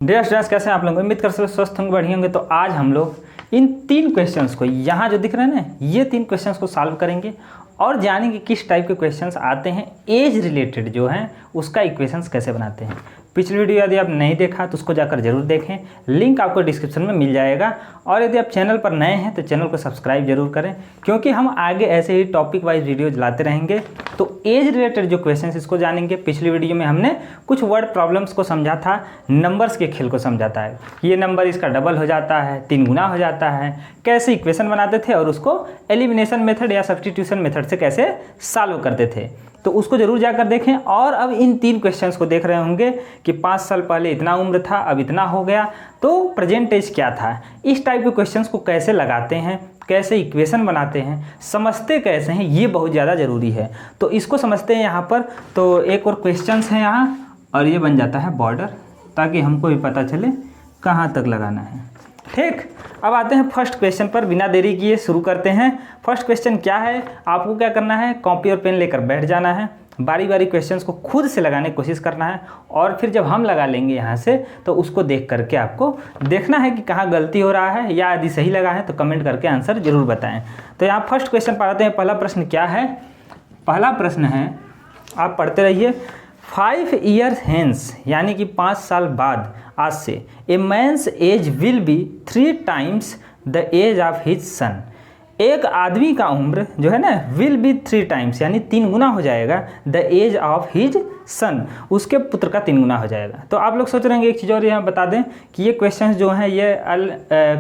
Dear students, कैसे हैं आप लोग? उम्मीद कर सकते स्वस्थ होंगे, बढ़िया होंगे। तो आज हम लोग इन 3 क्वेश्चंस को, यहाँ जो दिख रहे हैं ना, ये 3 क्वेश्चंस को सॉल्व करेंगे और जानेंगे किस टाइप के क्वेश्चंस आते हैं, एज रिलेटेड जो हैं उसका इक्वेशंस कैसे बनाते हैं। पिछली वीडियो यदि आप नहीं देखा तो उसको जाकर जरूर देखें, लिंक आपको डिस्क्रिप्शन में मिल जाएगा। और यदि आप चैनल पर नए हैं तो चैनल को सब्सक्राइब जरूर करें, क्योंकि हम आगे ऐसे ही टॉपिक वाइज वीडियोज लाते रहेंगे। तो एज रिलेटेड जो क्वेश्चंस इसको जानेंगे। पिछली वीडियो में हमने कुछ वर्ड प्रॉब्लम्स को समझा था, नंबर्स के खेल को समझाता है, ये नंबर इसका डबल हो जाता है, 3 गुना हो जाता है, कैसे इक्वेशन बनाते थे और उसको एलिमिनेशन मेथड या सब्स्टिट्यूशन मेथड से कैसे सॉल्व करते थे। तो उसको जरूर जाकर देखें। और अब इन 3 क्वेश्चंस को देख रहे होंगे कि 5 साल पहले इतना उम्र था, अब इतना हो गया, तो प्रेजेंट एज क्या था। इस टाइप के क्वेश्चंस को कैसे लगाते हैं, कैसे इक्वेशन बनाते हैं, समझते कैसे हैं, ये बहुत ज़्यादा ज़रूरी है। तो इसको समझते हैं यहाँ पर। तो एक और क्वेश्चंस है यहाँ, और ये बन जाता है बॉर्डर, ताकि हमको भी पता चले कहाँ तक लगाना है। ठीक, अब आते हैं फर्स्ट क्वेश्चन पर। बिना देरी किए शुरू करते हैं। फर्स्ट क्वेश्चन क्या है, आपको क्या करना है, कॉपी और पेन लेकर बैठ जाना है, बारी बारी क्वेश्चंस को खुद से लगाने की कोशिश करना है, और फिर जब हम लगा लेंगे यहाँ से तो उसको देख करके आपको देखना है कि कहाँ गलती हो रहा है, या यदि सही लगा है तो कमेंट करके आंसर जरूर बताएं। तो यहाँ फर्स्ट क्वेश्चन पढ़ाते हैं। पहला प्रश्न क्या है? पहला प्रश्न है, आप पढ़ते रहिए। 5 years hence, यानी कि 5 साल बाद आज से, a man's age will be 3 times the age of his son. एक आदमी का उम्र जो है ना, विल बी 3 times, यानी 3 गुना हो जाएगा, the age of his son, उसके पुत्र का 3 गुना हो जाएगा। तो आप लोग सोच रहे हैं, एक चीज़ और यहाँ बता दें कि ये क्वेश्चंस जो हैं ये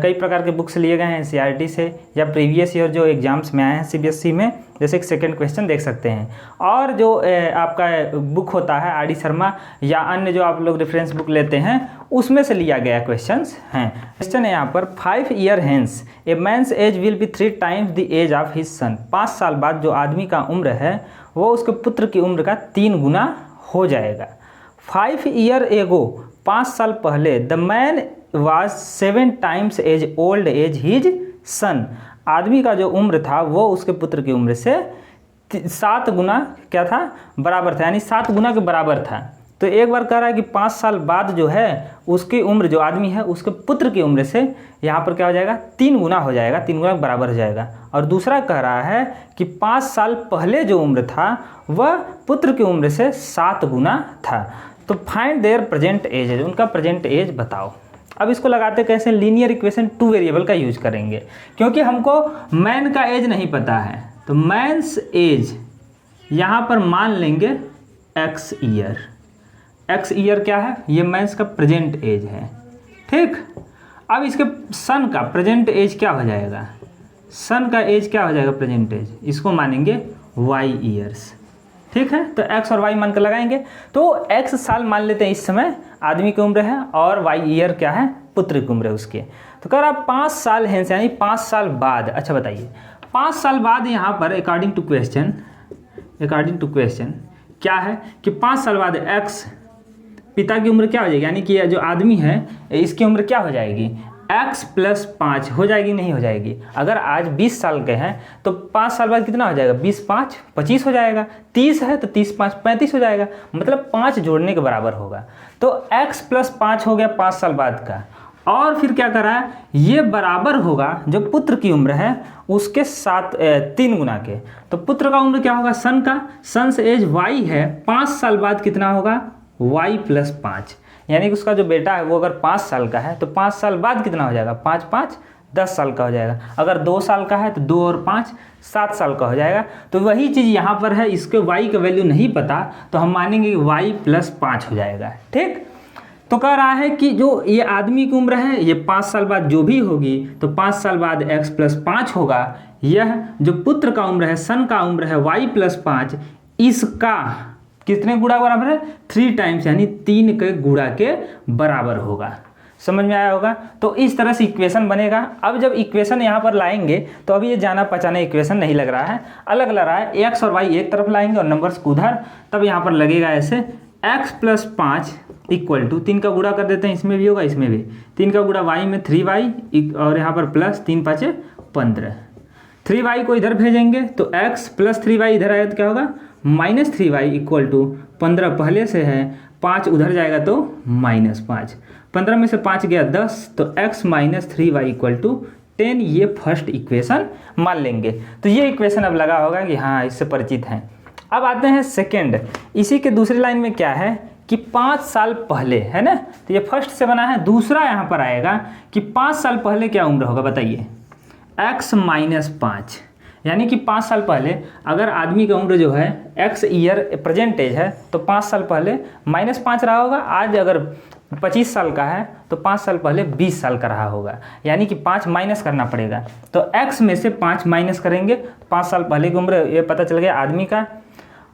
कई प्रकार के बुक से लिए गए हैं, एनसीईआरटी से या प्रीवियस ईयर जो एग्जाम्स में आए हैं सीबीएसई में। जैसे एक सेकंड क्वेश्चन देख सकते हैं, और जो आपका बुक होता है आर डी शर्मा या अन्य जो आप लोग रेफरेंस बुक लेते हैं उसमें से लिया गया क्वेश्चंस हैं। क्वेश्चन है यहाँ पर, 5 years hence a man's age will be 3 times the age of his son. 5 साल बाद जो आदमी का उम्र है वो उसके पुत्र की उम्र का 3 गुना हो जाएगा। 5 years ago, 5 साल पहले, the man was 7 times as old as his son. आदमी का जो उम्र था वो उसके पुत्र की उम्र से 7 गुना क्या था, बराबर था, यानी 7 गुना के बराबर था। तो एक बार कह रहा है कि 5 साल बाद जो है उसकी उम्र, जो आदमी है उसके पुत्र की उम्र से यहाँ पर क्या हो जाएगा, 3 गुना हो जाएगा, 3 गुना के बराबर हो जाएगा। और दूसरा कह रहा है कि 5 साल पहले जो उम्र था वह पुत्र की उम्र से 7 गुना था। तो फाइंड देयर प्रेजेंट एज, उनका प्रेजेंट एज बताओ। अब इसको लगाते कैसे, लीनियर इक्वेशन 2 वेरिएबल का यूज करेंगे, क्योंकि हमको मैन का एज नहीं पता है। तो मैंस एज यहाँ पर मान लेंगे x ईयर। x ईयर क्या है, ये मैंस का प्रेजेंट एज है। ठीक, अब इसके सन का प्रेजेंट एज क्या हो जाएगा, सन का एज क्या हो जाएगा, प्रेजेंट एज, इसको मानेंगे y ईयर्स। ठीक है, तो x और y मान कर लगाएंगे। तो x साल मान लेते हैं इस समय आदमी की उम्र है, और y ईयर क्या है, पुत्र की उम्र है उसके। तो कह रहा 5 साल है, यानी 5 साल बाद। अच्छा बताइए, 5 साल बाद यहाँ पर अकॉर्डिंग टू क्वेश्चन क्या है कि 5 साल बाद x पिता की उम्र क्या हो जाएगी, यानी कि जो आदमी है इसकी उम्र क्या हो जाएगी, x + 5 हो जाएगी, नहीं हो जाएगी। अगर आज 20 साल के हैं तो 5 साल बाद कितना हो जाएगा, 20 × 5 = 25 हो जाएगा। 30 है तो 30 × 5 = 35 हो जाएगा, मतलब 5 जोड़ने के बराबर होगा। तो x + 5 हो गया 5 साल बाद का। और फिर क्या कर रहा है, ये बराबर होगा जो पुत्र की उम्र है उसके 3 गुना के। तो पुत्र का उम्र क्या होगा, सन का, सन से एज y है, 5 साल बाद कितना होगा, y + 5, यानी कि उसका जो बेटा है वो अगर 5 साल का है तो 5 साल बाद कितना हो जाएगा, 5 × 5 = 10 साल का हो जाएगा। अगर 2 साल का है तो 2 और 5 7 साल का हो जाएगा। तो वही चीज़ यहाँ पर है, इसके y का वैल्यू नहीं पता तो हम मानेंगे कि y + 5 हो जाएगा। ठीक, तो कह रहा है कि जो ये आदमी की उम्र है ये 5 साल बाद जो भी होगी तो 5 साल बाद x + 5 होगा। यह जो पुत्र का उम्र है, सन का उम्र है y + 5, इसका कितने गुणा बराबर है, 3 times, यानी 3 के गुणा के बराबर होगा। समझ में आया होगा। तो इस तरह से इक्वेशन बनेगा। अब जब इक्वेशन यहाँ पर लाएंगे तो अभी ये जाना पहचाना इक्वेशन नहीं लग रहा है, अलग लग रहा है। x और y एक तरफ लाएंगे और नंबर्स को उधर, तब यहाँ पर लगेगा ऐसे, x + 5 = 3 का गुणा कर देते हैं, इसमें भी होगा इसमें भी, 3 का गुणा y में 3y, और यहाँ पर प्लस 3 × 5 = 15। 3y को इधर भेजेंगे तो x + 3y इधर आएगा तो क्या होगा, -3y = 15 पहले से है, 5 उधर जाएगा तो -5। 15 में से 5 गया 10, तो x minus 3y equal to 10, ये फर्स्ट इक्वेशन मान लेंगे। तो ये इक्वेशन अब लगा होगा कि हाँ इससे परिचित हैं। अब आते हैं सेकेंड, इसी के दूसरी लाइन में क्या है कि 5 साल पहले, है ना, तो ये फर्स्ट से बना है। दूसरा यहाँ पर आएगा कि 5 साल पहले क्या उम्र होगा बताइए, x माइनस 5, यानी कि 5 साल पहले अगर आदमी का उम्र जो है x ईयर प्रेजेंट एज है तो 5 साल पहले -5 रहा होगा। आज अगर 25 साल का है तो 5 साल पहले 20 साल का रहा होगा, यानी कि 5 माइनस करना पड़ेगा। तो x में से 5 माइनस करेंगे, 5 साल पहले की उम्र ये पता चल गया आदमी का।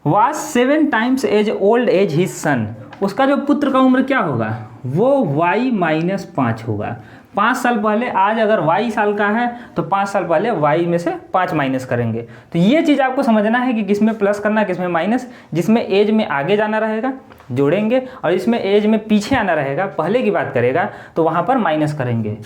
was 7 times as old as his son, उसका जो पुत्र का उम्र क्या होगा, वो y माइनस 5 होगा। 5 साल पहले, आज अगर y साल का है तो 5 साल पहले y में से 5 माइनस करेंगे। तो ये चीज़ आपको समझना है कि किसमें प्लस करना है किसमें माइनस। जिसमें एज में आगे जाना रहेगा जोड़ेंगे, और इसमें एज में पीछे आना रहेगा, पहले की बात करेगा तो वहाँ पर माइनस करेंगे।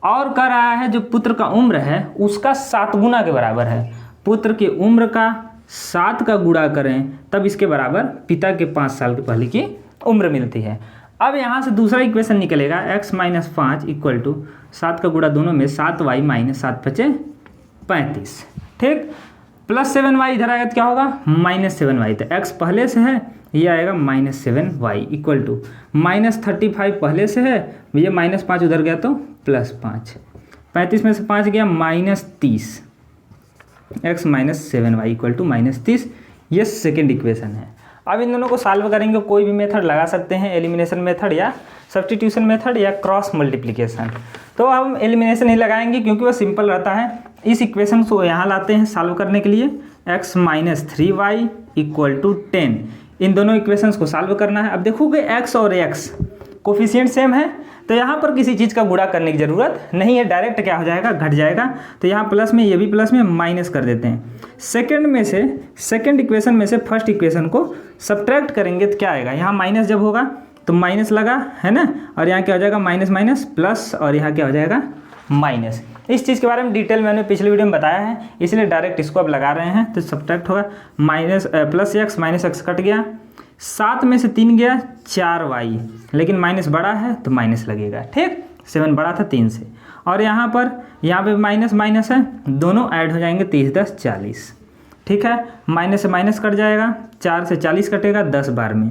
और कह रहा है जो पुत्र का उम्र है उसका 7 गुना के बराबर है। पुत्र की उम्र का 7 का गुणा करें तब इसके बराबर पिता के 5 साल के पहले की उम्र मिलती है। अब यहाँ से दूसरा इक्वेशन निकलेगा x माइनस 5 इक्वल टू 7 का गुणा दोनों में 7y माइनस 7 × 5 = 35, ठीक, प्लस 7y इधर आएगा तो क्या होगा -7y। तो x पहले से है, ये आएगा -7y इक्वल टू -35 पहले से है, ये -5 उधर गया तो +5, 35 में से 5 गया -30, x minus 7y equal to -30, ये सेकेंड इक्वेशन है। अब इन दोनों को सॉल्व करेंगे, कोई भी मेथड लगा सकते हैं, एलिमिनेशन मेथड या सब्स्टिट्यूशन मेथड या क्रॉस मल्टीप्लिकेशन। तो हम एलिमिनेशन ही लगाएंगे क्योंकि वो सिंपल रहता है। इस इक्वेशन को यहाँ लाते हैं सॉल्व करने के लिए, x minus 3y equal to 10, इन दोनों इक्वेशंस को सॉल्व करना है। अब देखोगे x और x कोफिशिएंट सेम है तो यहाँ पर किसी चीज़ का गुणा करने की ज़रूरत नहीं है, डायरेक्ट क्या हो जाएगा घट जाएगा। तो यहाँ प्लस में ये भी प्लस में माइनस कर देते हैं। सेकंड इक्वेशन में से फर्स्ट इक्वेशन को सब्ट्रैक्ट करेंगे तो क्या आएगा, यहाँ माइनस जब होगा तो माइनस लगा है ना, और यहाँ क्या हो जाएगा माइनस माइनस प्लस, और यहाँ क्या हो जाएगा माइनस। इस चीज़ के बारे में डिटेल मैंने पिछले वीडियो में बताया है, इसलिए डायरेक्ट इसको अब लगा रहे हैं। तो सब्ट्रैक्ट होगा plus x minus x cut गया, 7 में से 3 गया 4y, लेकिन माइनस बड़ा है तो माइनस लगेगा, ठीक, 7 बड़ा था 3 से। और यहाँ पे माइनस माइनस है, दोनों ऐड हो जाएंगे, 30 10 40, ठीक है, माइनस से माइनस कट जाएगा, 4 से 40 कटेगा 10 बार में,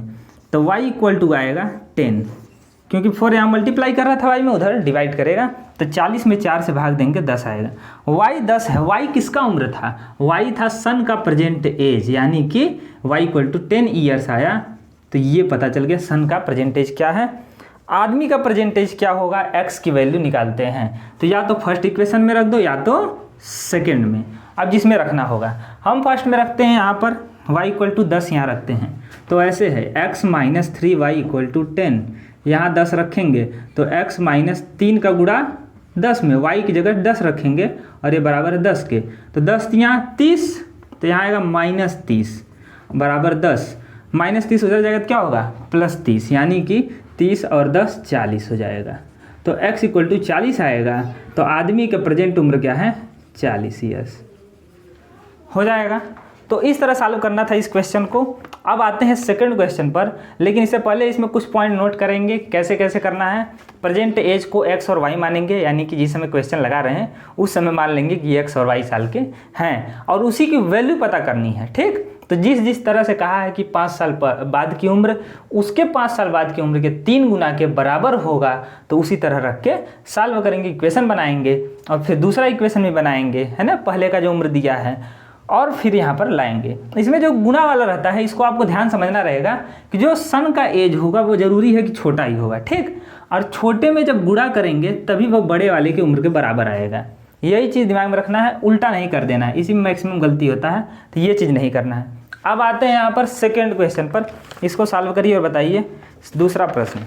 तो y इक्वल टू आएगा 10, क्योंकि 4 यहाँ मल्टीप्लाई कर रहा था y में, उधर डिवाइड करेगा तो 40 में 4 से भाग देंगे 10 आएगा। y 10 है, y किसका उम्र था, y था सन का प्रेजेंट एज, यानी कि y इक्वल टू 10 ईयर्स आया। तो ये पता चल गया सन का प्रेजेंट एज क्या है। आदमी का प्रेजेंट एज क्या होगा, x की वैल्यू निकालते हैं, तो या तो फर्स्ट इक्वेशन में रख दो या तो सेकेंड में। अब जिसमें रखना होगा, हम फर्स्ट में रखते हैं, यहाँ पर y इक्वल टू 10 यहाँ रखते हैं, तो ऐसे है x minus 3y equal to 10, यहाँ 10 रखेंगे तो x माइनस 3 का गुणा 10 में y की जगह 10 रखेंगे, और ये बराबर है 10 के, तो 10 यहाँ 30, तो यहाँ आएगा -30 बराबर 10, -30 उधर जाएगा तो क्या होगा +30, यानी कि 30 और 10 40 हो जाएगा। तो x इक्वल टू 40 आएगा, तो आदमी का प्रेजेंट उम्र क्या है 40 ईयर्स हो जाएगा। तो इस तरह सॉल्व करना था इस क्वेश्चन को। अब आते हैं सेकंड क्वेश्चन पर, लेकिन इससे पहले इसमें कुछ पॉइंट नोट करेंगे कैसे कैसे करना है। प्रेजेंट एज को x और y मानेंगे, यानी कि जिस समय क्वेश्चन लगा रहे हैं उस समय मान लेंगे कि x और y साल के हैं, और उसी की वैल्यू पता करनी है, ठीक। तो जिस तरह से कहा है कि 5 साल बाद की उम्र उसके 5 साल बाद की उम्र के 3 गुना के बराबर होगा, तो उसी तरह रख के सॉल्व करेंगे, इक्वेशन बनाएंगे, और फिर दूसरा इक्वेशन भी बनाएंगे, है ना, पहले का जो उम्र दिया है, और फिर यहाँ पर लाएंगे। इसमें जो गुना वाला रहता है इसको आपको ध्यान समझना रहेगा कि जो सन का एज होगा वो ज़रूरी है कि छोटा ही होगा, ठीक, और छोटे में जब गुणा करेंगे तभी वो बड़े वाले की उम्र के बराबर आएगा। यही चीज़ दिमाग में रखना है, उल्टा नहीं कर देना है, इसी में मैक्सिमम गलती होता है, तो ये चीज़ नहीं करना है। अब आते हैं यहाँ पर सेकेंड क्वेश्चन पर, इसको सॉल्व करिए और बताइए दूसरा प्रश्न।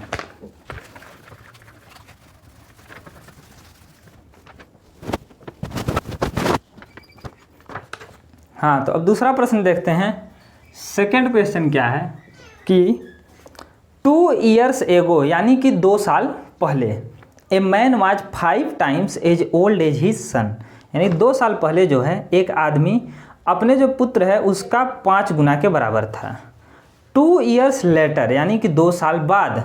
हाँ, तो अब दूसरा प्रश्न देखते हैं। सेकंड क्वेश्चन क्या है कि 2 years ago, यानी कि 2 साल पहले, a man was 5 times as old as his son, यानी 2 साल पहले जो है एक आदमी अपने जो पुत्र है उसका 5 गुना के बराबर था। 2 years later, यानी कि 2 साल बाद,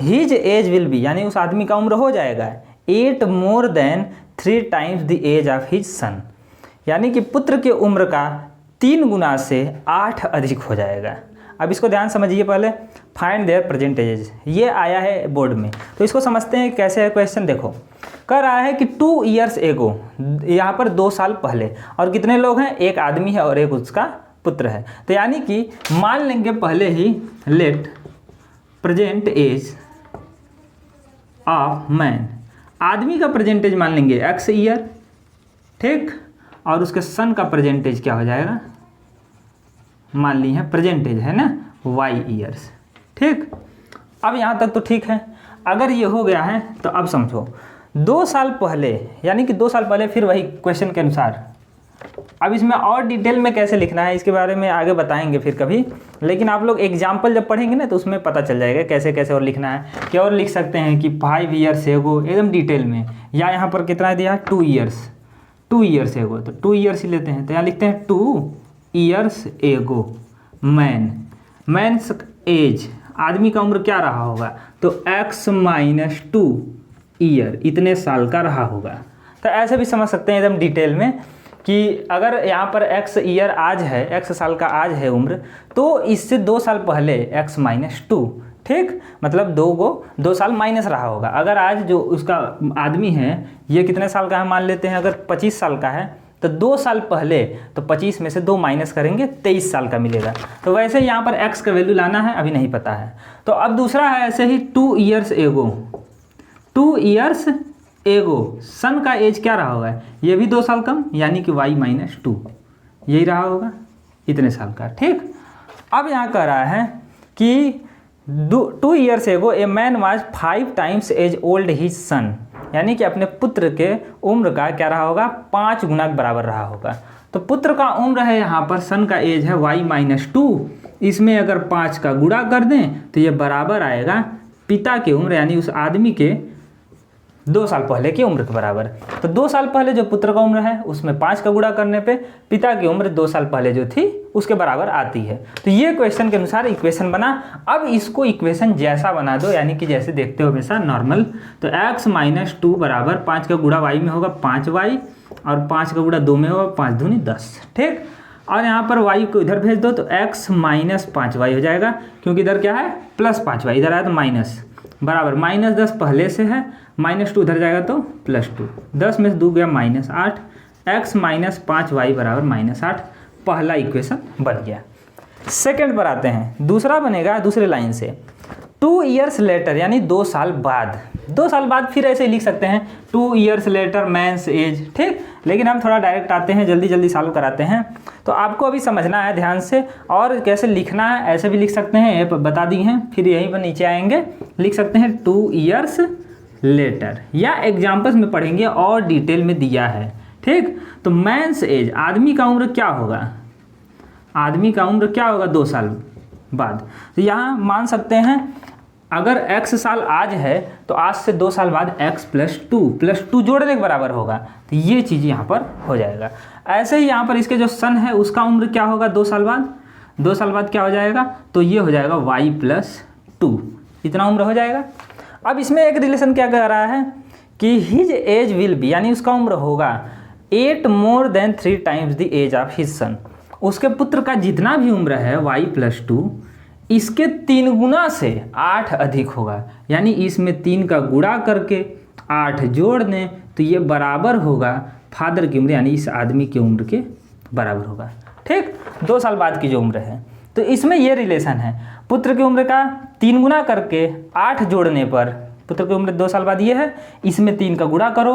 हिज एज विल बी, यानी उस आदमी का उम्र हो जाएगा 8 more than 3 times the age of his son, यानी कि पुत्र के उम्र का 3 गुना से 8 अधिक हो जाएगा। अब इसको ध्यान समझिए पहले, फाइंड देयर प्रेजेंट एज, ये आया है बोर्ड में, तो इसको समझते हैं कैसे है क्वेश्चन। देखो कर रहा है कि 2 years ago, यहाँ पर 2 साल पहले, और कितने लोग हैं, एक आदमी है और एक उसका पुत्र है। तो यानी कि मान लेंगे पहले ही let present as of man, आदमी का प्रेजेंटेज मान लेंगे x ईयर, ठीक, और उसके सन का प्रेजेंटेज क्या हो जाएगा, मान ली है प्रेजेंटेज है ना y ईयर्स, ठीक। अब यहाँ तक तो ठीक है। अगर ये हो गया है तो अब समझो 2 साल पहले, यानी कि 2 साल पहले, फिर वही क्वेश्चन के अनुसार। अब इसमें और डिटेल में कैसे लिखना है इसके बारे में आगे बताएंगे फिर कभी, लेकिन आप लोग एग्जाम्पल जब पढ़ेंगे ना तो उसमें पता चल जाएगा कैसे कैसे और लिखना है। क्या और लिख सकते हैं कि 5 years ago एकदम डिटेल में, या यहाँ पर कितना दिया है 2 years ago, तो 2 years ही लेते हैं, तो यहाँ लिखते हैं 2 years ago मैंस एज, आदमी का उम्र क्या रहा होगा, तो x - 2 ईयर, इतने साल का रहा होगा। तो ऐसे भी समझ सकते हैं एकदम डिटेल में कि अगर यहाँ पर x ईयर आज है, x साल का आज है उम्र, तो इससे 2 साल पहले x - 2, ठीक, मतलब 2 साल माइनस रहा होगा। अगर आज जो उसका आदमी है ये कितने साल का है मान लेते हैं, अगर 25 साल का है तो 2 साल पहले, तो 25 में से 2 माइनस करेंगे 23 साल का मिलेगा। तो वैसे यहाँ पर x का वैल्यू लाना है, अभी नहीं पता है। तो अब दूसरा है ऐसे ही 2 years ago, 2 years ago सन का एज क्या रहा होगा, ये भी 2 साल कम, यानी कि y - 2, यही रहा होगा इतने साल का, ठीक। अब यहाँ कह रहा है कि 2 years ago a man was 5 times as old his son, यानी कि अपने पुत्र के उम्र का क्या रहा होगा, 5 गुना बराबर रहा होगा। तो पुत्र का उम्र है यहाँ पर, सन का एज है y - 2, इसमें अगर 5 का गुणा कर दें तो ये बराबर आएगा पिता की उम्र, यानी उस आदमी के 2 साल पहले की उम्र के बराबर। तो 2 साल पहले जो पुत्र का उम्र है उसमें 5 का गुणा करने पे पिता की उम्र 2 साल पहले जो थी उसके बराबर आती है। तो ये क्वेश्चन के अनुसार इक्वेशन बना। अब इसको इक्वेशन जैसा बना दो, यानी कि जैसे देखते हो हमेशा नॉर्मल। तो x - 2 बराबर 5 का गुणा y में होगा 5y, और 5 का गुणा 2 में होगा 5 दूनी 10, ठीक। और यहाँ पर y को इधर भेज दो तो x - 5y हो जाएगा, क्योंकि इधर क्या है +5y, इधर आया तो माइनस, बराबर -10 पहले से है, -2 उधर जाएगा तो +2, 10 में से 2 गया -8, x - 5y बराबर -8। पहला इक्वेशन बन गया। सेकंड पर आते हैं, दूसरा बनेगा दूसरे लाइन से 2 years later, यानी 2 साल बाद। 2 साल बाद फिर ऐसे लिख सकते हैं 2 years later मैंस एज, ठीक। लेकिन हम थोड़ा डायरेक्ट आते हैं, जल्दी जल्दी सॉल्व कराते हैं। तो आपको अभी समझना है ध्यान से, और कैसे लिखना है ऐसे भी लिख सकते हैं, ये बता दी हैं। फिर यहीं पर नीचे आएंगे, लिख सकते हैं 2 years लेटर, या एग्जाम्पल्स में पढ़ेंगे और डिटेल में दिया है, ठीक। तो मैंस एज, आदमी का उम्र क्या होगा, आदमी का उम्र क्या होगा 2 साल बाद। तो यहाँ मान सकते हैं अगर x साल आज है तो आज से 2 साल बाद x + 2 जोड़ने के बराबर होगा। तो ये चीज़ यहाँ पर हो जाएगा। ऐसे ही यहाँ पर इसके जो सन है उसका उम्र क्या होगा 2 साल बाद, 2 साल बाद क्या हो जाएगा, तो ये हो जाएगा y + 2, इतना उम्र हो जाएगा। अब इसमें एक रिलेशन क्या कर रहा है कि हिज एज विल बी, यानी उसका उम्र होगा 8 more than 3 times the age of his son, उसके पुत्र का जितना भी उम्र है y + 2, इसके 3 गुना से 8 अधिक होगा, यानी इसमें 3 का गुणा करके 8 जोड़ दें तो ये बराबर होगा फादर की उम्र, यानी इस आदमी की उम्र के बराबर होगा, ठीक। 2 साल बाद की जो उम्र है, तो इसमें ये रिलेशन है, पुत्र की उम्र का 3 गुना करके 8 जोड़ने पर पुत्र की उम्र 2 साल बाद ये है, इसमें 3 का गुणा करो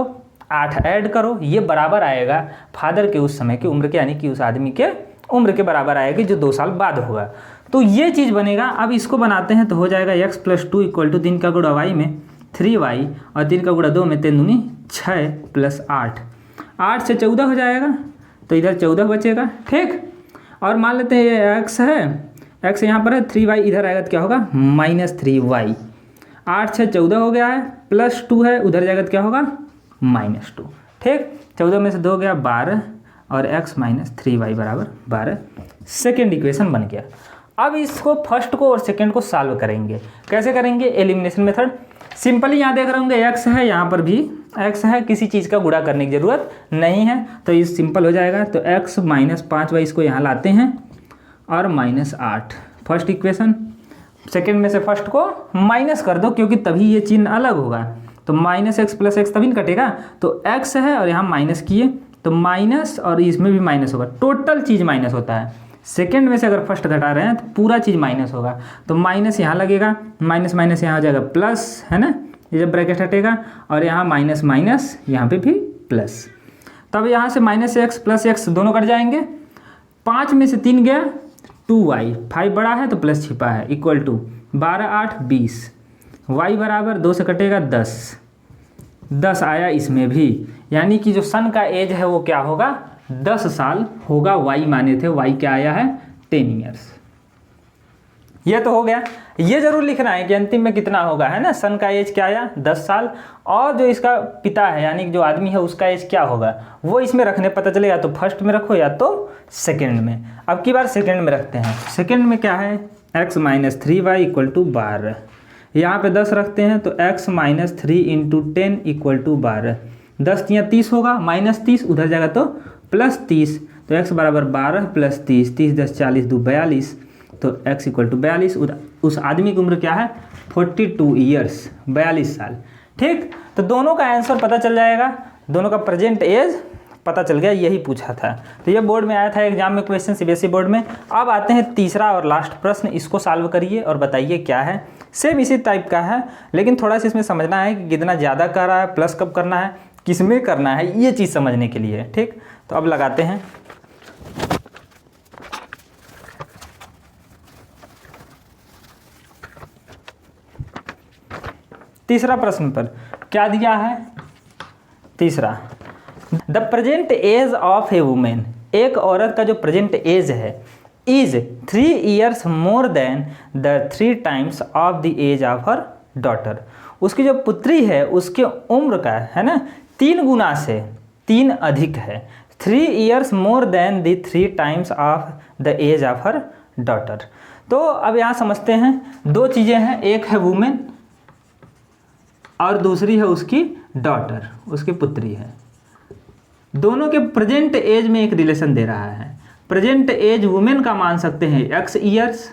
8 ऐड करो, ये बराबर आएगा फादर के उस समय की उम्र के, यानी कि उस आदमी के उम्र के बराबर आएगी जो 2 साल बाद होगा। तो ये चीज़ बनेगा। अब इसको बनाते हैं तो हो जाएगा x + 2 = 3 का गुणा y में 3y, और 3 का गुणा 2 में 3 दूनी 6 + 8, 8 से 14 हो जाएगा, तो इधर 14 बचेगा, ठीक। और मान लेते हैं ये x है, x यहाँ पर है, 3y इधर आएगा तो क्या होगा -3y, 8 से 14 हो गया है, +2 है उधर जाएगा तो क्या होगा -2, ठीक। 14 में से 2 गया 12, और x - 3y बराबर 12। सेकेंड इक्वेशन बन गया। अब इसको फर्स्ट को और सेकंड को सॉल्व करेंगे। कैसे करेंगे? Elimination method. सिंपली यहाँ देख रहे होंगे x है, यहाँ पर भी x है, किसी चीज़ का गुणा करने की ज़रूरत नहीं है, तो ये सिंपल हो जाएगा। तो x - 5y इसको यहाँ लाते हैं और -8 फर्स्ट इक्वेशन। सेकेंड में से फर्स्ट को माइनस कर दो क्योंकि तभी ये चिन्ह अलग होगा। तो -x + x तभी न कटेगा, तो x है और यहाँ माइनस किए तो माइनस और इसमें भी माइनस होगा, टोटल चीज़ माइनस होता है। सेकेंड में से अगर फर्स्ट घटा रहे हैं तो पूरा चीज़ माइनस होगा, तो माइनस यहाँ लगेगा, माइनस माइनस यहाँ हो जाएगा प्लस, है ना, ये जब ब्रैकेट हटेगा, और यहाँ माइनस माइनस यहाँ पे भी प्लस। तब यहाँ से -x + x दोनों कट जाएंगे, 5 में से 3 गया 2y, 5 बड़ा है तो प्लस छिपा है, इक्वल टू 12 8 20, y बराबर 2 से कटेगा 10 आया इसमें भी, यानी कि जो सन का एज है वो क्या होगा? 10 साल होगा। y माने थे, y क्या आया है? 10 ईयर्स। ये तो हो गया। ये जरूर लिखना है कि अंतिम में कितना होगा, है ना। सन का एज क्या आया? 10 साल, और जो इसका पिता है यानी कि जो आदमी है उसका एज क्या होगा वो इसमें रखने पता चलेगा। तो फर्स्ट में रखो या तो सेकंड में। अब की बार सेकंड में रखते हैं। सेकंड में क्या है? x - 3y = 12। यहाँ पे 10 रखते हैं तो x - 3 × 10 = 12। 10 × 30 होगा, -30 उधर जाएगा तो +30, तो x बराबर 12 + 30, 30 10 40 2 42, तो x = 42। उस आदमी की उम्र क्या है? 42 ईयर्स, 42 साल। ठीक, तो दोनों का आंसर पता चल जाएगा, दोनों का प्रेजेंट एज पता चल गया, यही पूछा था। तो ये बोर्ड में आया था एग्जाम में क्वेश्चन, सीबीएसई बोर्ड में। अब आते हैं तीसरा और लास्ट प्रश्न, इसको सॉल्व करिए और बताइए क्या है। सेम इसी टाइप का है, लेकिन थोड़ा सा इसमें समझना है कि कितना ज़्यादा कर रहा है, प्लस कब करना है, किस में करना है, ये चीज़ समझने के लिए। ठीक, तो अब लगाते हैं। तीसरा प्रश्न पर क्या दिया है? तीसरा, the present as of a women, एक औरत का जो प्रेजेंट एज है, is 3 years more than the 3 times of the age of her daughter. उसकी जो पुत्री है उसके उम्र का, है ना, 3 गुना से 3 अधिक है। 3 years more than the 3 times of the age of her daughter. तो अब यहाँ समझते हैं, 2 चीज़ें हैं, एक है वुमेन और दूसरी है उसकी डॉटर, उसकी पुत्री है। दोनों के प्रेजेंट एज में एक रिलेशन दे रहा है। प्रेजेंट एज वुमेन का मान सकते हैं x ईयर्स,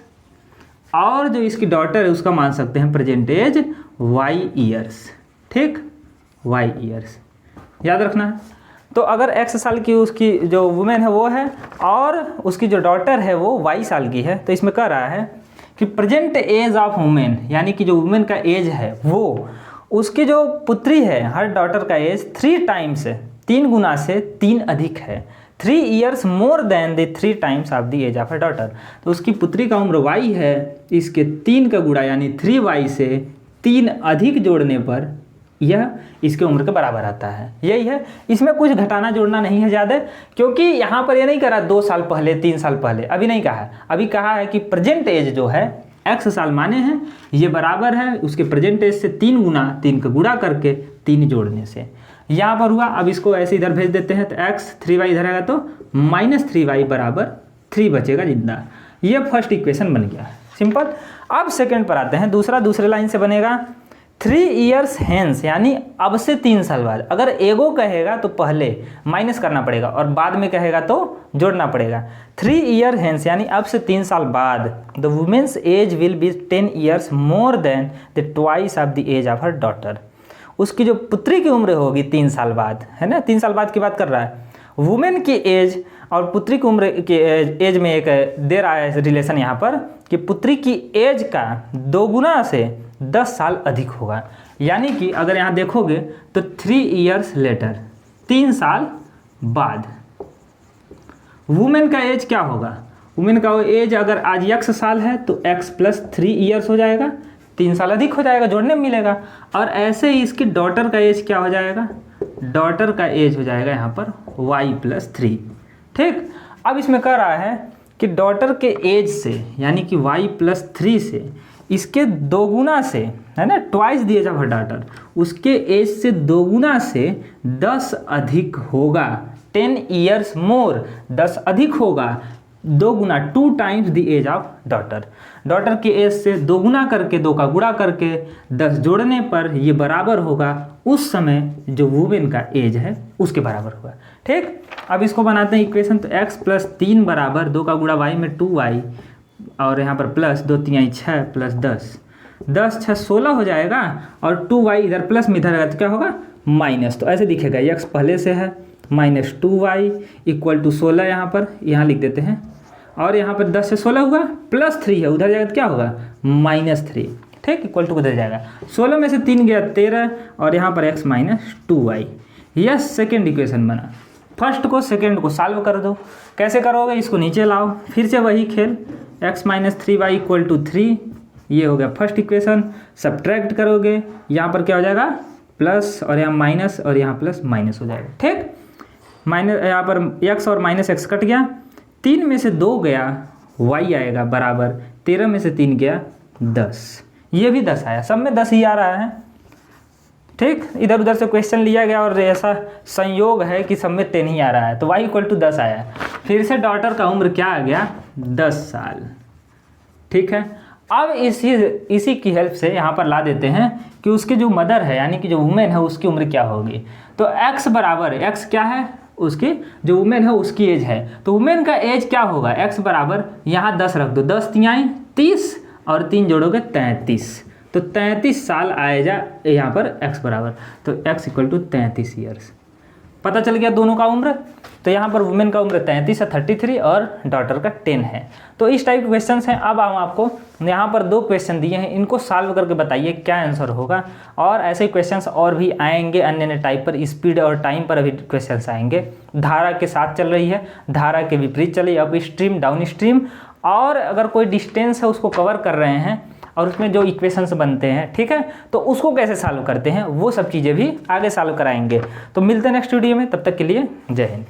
और जो इसकी डॉटर है उसका मान सकते हैं प्रेजेंट एज y ईयर्स। ठीक, y ईयर्स याद रखना है। तो अगर x साल की उसकी जो वुमेन है वो है और उसकी जो डॉटर है वो y साल की है, तो इसमें कह रहा है कि प्रेजेंट एज ऑफ वुमेन, यानी कि जो वुमेन का एज है वो, उसकी जो पुत्री है हर डॉटर का एज 3 टाइम्स, 3 गुना से 3 अधिक है। 3 years more than the 3 times of the age of a daughter. तो उसकी पुत्री का उम्र y है, इसके 3 का गुणा यानी 3y से 3 अधिक जोड़ने पर यह इसके उम्र के बराबर आता है। यही है, इसमें कुछ घटाना जोड़ना नहीं है ज़्यादा, क्योंकि यहाँ पर ये नहीं करा 2 साल पहले 3 साल पहले, अभी नहीं कहा है। अभी कहा है कि प्रेजेंट एज जो है x साल माने हैं, ये बराबर है उसके प्रेजेंट एज से 3 गुना, 3 का गुणा करके 3 जोड़ने से यहाँ पर हुआ। अब इसको ऐसे इधर भेज देते हैं, तो x 3y इधर आएगा तो -3y बराबर 3 बचेगा जिंदा। ये फर्स्ट इक्वेशन बन गया, सिंपल। अब सेकंड पर आते हैं। दूसरे लाइन से बनेगा 3 ईयर्स हेंस, यानी अब से 3 साल बाद। अगर एगो कहेगा तो पहले माइनस करना पड़ेगा और बाद में कहेगा तो जोड़ना पड़ेगा। 3 ईयर हेंस यानी अब से 3 साल बाद, the women's age will be 10 years more than the twice of the age of her daughter. उसकी जो पुत्री की उम्र होगी 3 साल बाद, है ना, 3 साल बाद की बात कर रहा है। वुमेन की एज और पुत्री की उम्र के एज में एक दे रहा है रिलेशन यहाँ पर कि पुत्री की एज का 2 गुना से 10 साल अधिक होगा। यानी कि अगर यहाँ देखोगे तो 3 ईयर्स लेटर, 3 साल बाद वुमेन का एज क्या होगा? वुमेन का एज अगर आज x साल है तो x + 3 ईयर्स हो जाएगा, 3 साल अधिक हो जाएगा, जोड़ने में मिलेगा। और ऐसे ही इसकी डॉटर का एज क्या हो जाएगा? डॉटर का एज हो जाएगा यहाँ पर y + 3। ठीक, अब इसमें कह रहा है कि डॉटर के एज से यानी कि y + 3 से इसके 2 गुना से, है ना, twice the age of her daughter, उसके एज से 2 गुना से 10 अधिक होगा। 10 ईयर्स मोर, 10 अधिक होगा 2 गुना 2 times the age of daughter. Daughter के एज से 2 गुना करके 2 का गुणा करके 10 जोड़ने पर ये बराबर होगा उस समय जो वुमेन का एज है उसके बराबर होगा। ठीक, अब इसको बनाते हैं इक्वेशन। तो x + 3 बराबर 2 का गुणा y में 2y और यहाँ पर प्लस 2 3 6 प्लस 10, 10 6 16 हो जाएगा और 2y इधर प्लस में इधर तो क्या होगा माइनस। तो ऐसे दिखेगा x पहले से है माइनस 2y इक्वल टू 16 यहाँ लिख देते हैं और यहाँ पर 10 से 16 हुआ प्लस 3 है उधर जाएगा तो क्या होगा -3। ठीक, इक्वल टू उधर जाएगा 16 में से 3 गया 13 और यहाँ पर x - 2y। यह सेकेंड इक्वेशन बना। फर्स्ट को सेकेंड को सॉल्व कर दो। कैसे करोगे, इसको नीचे लाओ, फिर से वही खेल, x - 3y = 3। ये हो गया फर्स्ट इक्वेशन। सब्ट्रैक्ट करोगे, यहाँ पर क्या हो जाएगा प्लस और यहाँ माइनस और यहाँ प्लस माइनस हो जाएगा। ठीक, माइनस यहाँ पर x और -x कट गया, 3 में से 2 गया y आएगा बराबर 13 में से 3 गया 10। ये भी 10 आया, सब में 10 ही आ रहा है। ठीक, इधर उधर से क्वेश्चन लिया गया और ऐसा संयोग है कि सब में 10 ही आ रहा है, तो y = 10 आया। फिर से डॉटर का उम्र क्या आ गया 10 साल। ठीक है, अब इसी की हेल्प से यहाँ पर ला देते हैं कि उसके जो मदर है यानी कि जो वुमेन है उसकी उम्र क्या होगी। तो x बराबर, x क्या है, उसकी जो वुमेन है उसकी एज है, तो वुमेन का एज क्या होगा, x बराबर यहाँ 10 रख दो, 10 3 30 और 3 जोड़ोगे 33, तो 33 साल आएगा यहाँ पर x बराबर। तो x = 33 ईयर्स। पता चल गया दोनों का उम्र। तो यहाँ पर वुमेन का उम्र 33 है, 33 और डॉटर का 10 है। तो इस टाइप के क्वेश्चंस हैं। अब हम आपको यहाँ पर 2 क्वेश्चन दिए हैं, इनको सॉल्व करके बताइए क्या आंसर होगा। और ऐसे क्वेश्चंस और भी आएंगे अन्य अन्य टाइप पर, स्पीड और टाइम पर अभी क्वेश्चंस आएंगे। धारा के साथ चल रही है, धारा के विपरीत चल रही है, अप स्ट्रीम डाउन स्ट्रीम, और अगर कोई डिस्टेंस है उसको कवर कर रहे हैं और उसमें जो इक्वेशंस बनते हैं, ठीक है, तो उसको कैसे सॉल्व करते हैं वो सब चीज़ें भी आगे सॉल्व कराएंगे। तो मिलते हैं नेक्स्ट वीडियो में, तब तक के लिए जय हिंद।